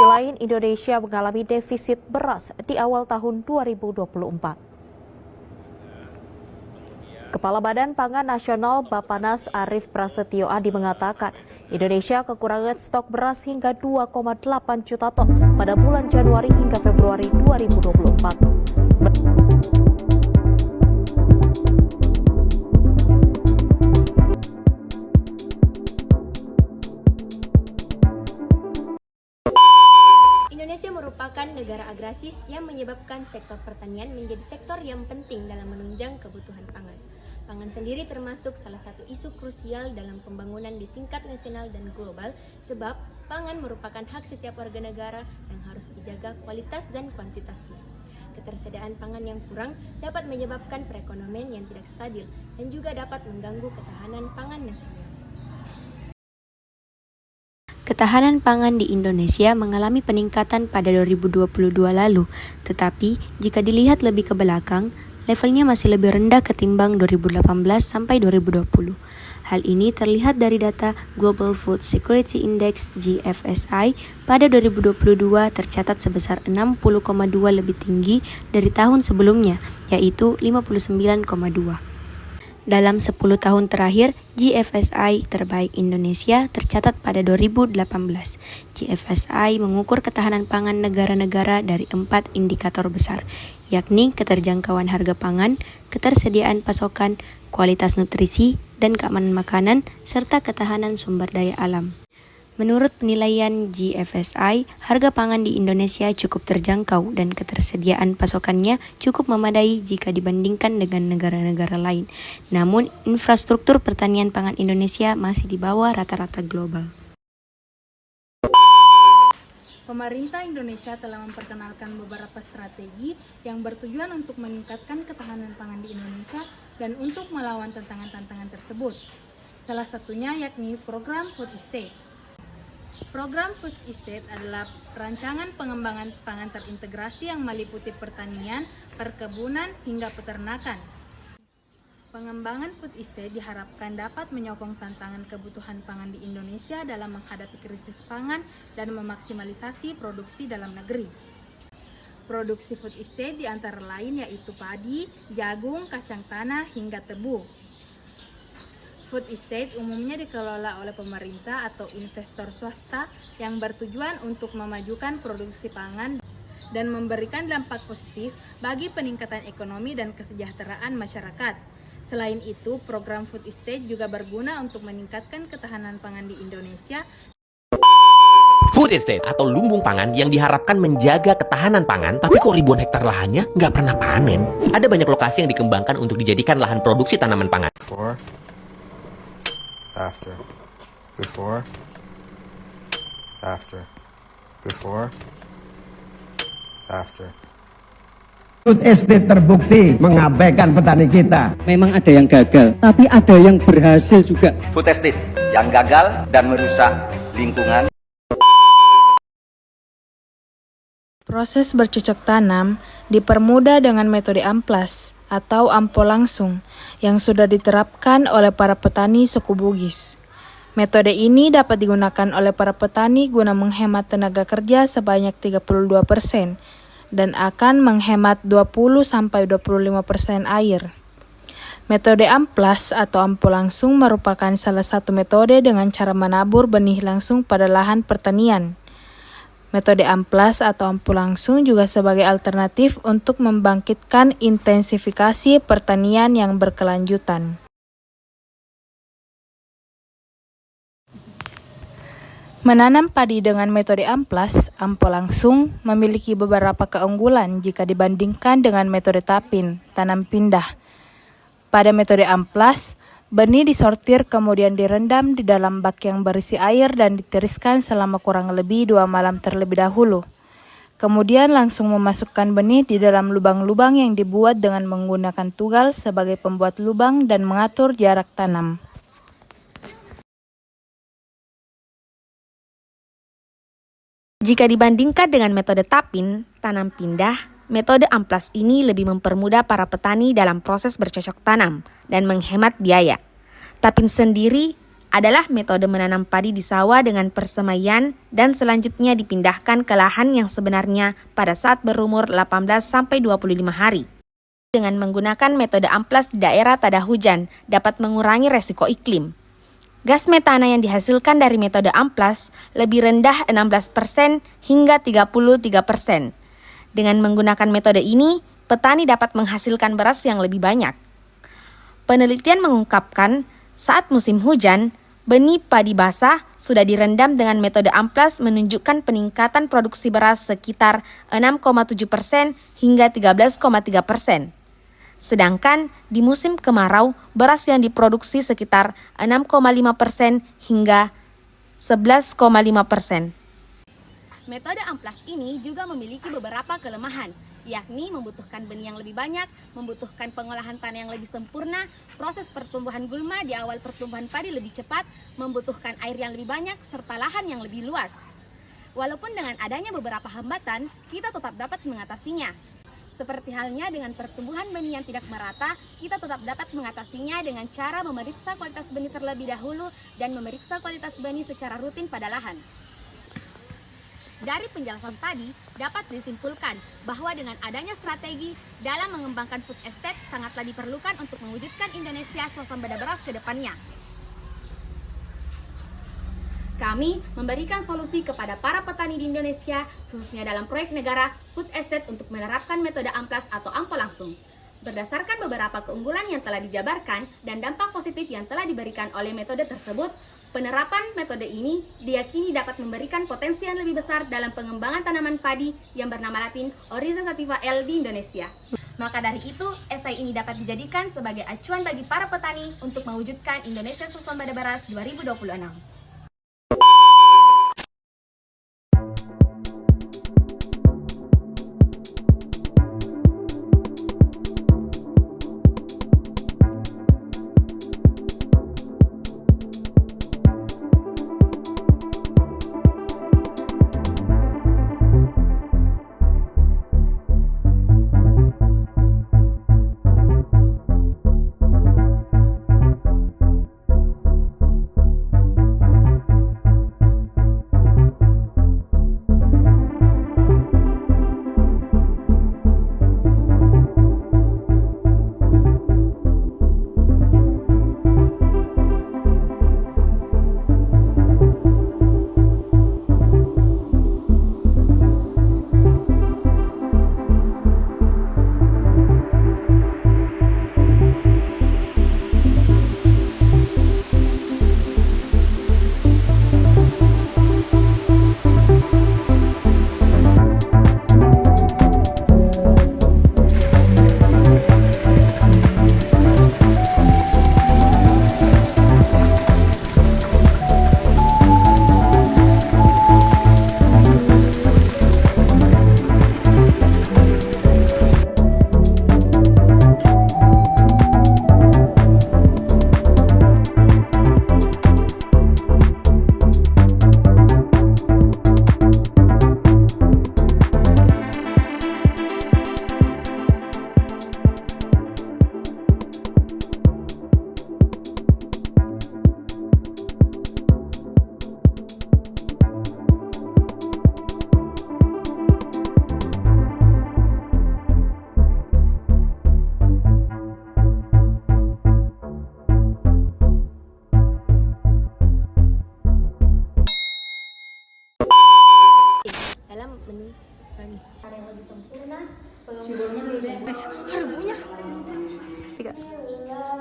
Selain Indonesia mengalami defisit beras di awal tahun 2024. Kepala Badan Pangan Nasional Bappenas Arief Prasetyo Adi mengatakan, Indonesia kekurangan stok beras hingga 2,8 juta ton pada bulan Januari hingga Februari 2024. Indonesia merupakan negara agraris yang menyebabkan sektor pertanian menjadi sektor yang penting dalam menunjang kebutuhan pangan. Pangan sendiri termasuk salah satu isu krusial dalam pembangunan di tingkat nasional dan global, sebab pangan merupakan hak setiap warga negara yang harus dijaga kualitas dan kuantitasnya. Ketersediaan pangan yang kurang dapat menyebabkan perekonomian yang tidak stabil dan juga dapat mengganggu ketahanan pangan nasional. Ketahanan pangan di Indonesia mengalami peningkatan pada 2022 lalu, tetapi jika dilihat lebih ke belakang, levelnya masih lebih rendah ketimbang 2018 sampai 2020. Hal ini terlihat dari data Global Food Security Index GFSI pada 2022 tercatat sebesar 60,2 lebih tinggi dari tahun sebelumnya, yaitu 59,2. Dalam 10 tahun terakhir, GFSI terbaik Indonesia tercatat pada 2018. GFSI mengukur ketahanan pangan negara-negara dari 4 indikator besar, yakni keterjangkauan harga pangan, ketersediaan pasokan, kualitas nutrisi, dan keamanan makanan, serta ketahanan sumber daya alam. Menurut penilaian GFSI, harga pangan di Indonesia cukup terjangkau dan ketersediaan pasokannya cukup memadai jika dibandingkan dengan negara-negara lain. Namun, infrastruktur pertanian pangan Indonesia masih di bawah rata-rata global. Pemerintah Indonesia telah memperkenalkan beberapa strategi yang bertujuan untuk meningkatkan ketahanan pangan di Indonesia dan untuk melawan tantangan-tantangan tersebut. Salah satunya yakni program Food Estate. Program Food Estate adalah rancangan pengembangan pangan terintegrasi yang meliputi pertanian, perkebunan, hingga peternakan. Pengembangan food estate diharapkan dapat menyokong tantangan kebutuhan pangan di Indonesia dalam menghadapi krisis pangan dan memaksimalisasi produksi dalam negeri. Produksi food estate di antara lain yaitu padi, jagung, kacang tanah, hingga tebu. Food estate umumnya dikelola oleh pemerintah atau investor swasta yang bertujuan untuk memajukan produksi pangan dan memberikan dampak positif bagi peningkatan ekonomi dan kesejahteraan masyarakat. Selain itu, program food estate juga berguna untuk meningkatkan ketahanan pangan di Indonesia. Food estate atau lumbung pangan yang diharapkan menjaga ketahanan pangan, tapi kok ribuan hektar lahannya nggak pernah panen. Ada banyak lokasi yang dikembangkan untuk dijadikan lahan produksi tanaman pangan. After, before, after, before, after. Food estate terbukti mengabaikan petani kita. Memang ada yang gagal, tapi ada yang berhasil juga. Food estate yang gagal dan merusak lingkungan. Proses bercocok tanam dipermudah dengan metode amplas atau ampol langsung yang sudah diterapkan oleh para petani suku Bugis. Metode ini dapat digunakan oleh para petani guna menghemat tenaga kerja sebanyak 32% dan akan menghemat 20-25% air. Metode amplas atau ampol langsung merupakan salah satu metode dengan cara menabur benih langsung pada lahan pertanian. Metode amplas atau ampul langsung juga sebagai alternatif untuk membangkitkan intensifikasi pertanian yang berkelanjutan. Menanam padi dengan metode amplas, ampul langsung, memiliki beberapa keunggulan jika dibandingkan dengan metode tapin, tanam pindah. Pada metode amplas, benih disortir kemudian direndam di dalam bak yang berisi air dan ditiriskan selama kurang lebih 2 malam terlebih dahulu. Kemudian langsung memasukkan benih di dalam lubang-lubang yang dibuat dengan menggunakan tugal sebagai pembuat lubang dan mengatur jarak tanam. Jika dibandingkan dengan metode tapin, tanam pindah, metode amplas ini lebih mempermudah para petani dalam proses bercocok tanam dan menghemat biaya. Tapin sendiri adalah metode menanam padi di sawah dengan persemaian dan selanjutnya dipindahkan ke lahan yang sebenarnya pada saat berumur 18-25 hari. Dengan menggunakan metode amplas di daerah tada hujan dapat mengurangi resiko iklim. Gas metana yang dihasilkan dari metode amplas lebih rendah 16% hingga 33%. Dengan menggunakan metode ini, petani dapat menghasilkan beras yang lebih banyak. Penelitian mengungkapkan, saat musim hujan, benih padi basah sudah direndam dengan metode amplas menunjukkan peningkatan produksi beras sekitar 6,7% hingga 13,3%. Sedangkan di musim kemarau, beras yang diproduksi sekitar 6,5% hingga 11,5%. Metode amplas ini juga memiliki beberapa kelemahan, yakni membutuhkan benih yang lebih banyak, membutuhkan pengolahan tanah yang lebih sempurna, proses pertumbuhan gulma di awal pertumbuhan padi lebih cepat, membutuhkan air yang lebih banyak, serta lahan yang lebih luas. Walaupun dengan adanya beberapa hambatan, kita tetap dapat mengatasinya. Seperti halnya dengan pertumbuhan benih yang tidak merata, kita tetap dapat mengatasinya dengan cara memeriksa kualitas benih terlebih dahulu dan memeriksa kualitas benih secara rutin pada lahan. Dari penjelasan tadi, dapat disimpulkan bahwa dengan adanya strategi dalam mengembangkan food estate sangatlah diperlukan untuk mewujudkan Indonesia swasembada beras ke depannya. Kami memberikan solusi kepada para petani di Indonesia, khususnya dalam proyek negara food estate untuk menerapkan metode amplas atau ampol langsung. Berdasarkan beberapa keunggulan yang telah dijabarkan dan dampak positif yang telah diberikan oleh metode tersebut, penerapan metode ini diyakini dapat memberikan potensi yang lebih besar dalam pengembangan tanaman padi yang bernama latin Oryza sativa L di Indonesia. Maka dari itu, esai ini dapat dijadikan sebagai acuan bagi para petani untuk mewujudkan Indonesia swasembada beras 2026.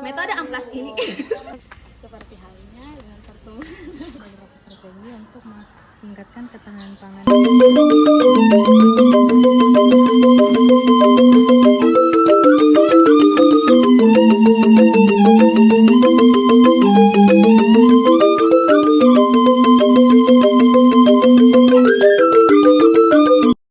Metode amplas ini seperti halnya dengan pertumbuhan beberapa strategi untuk meningkatkan ketahanan pangan. Jakarta.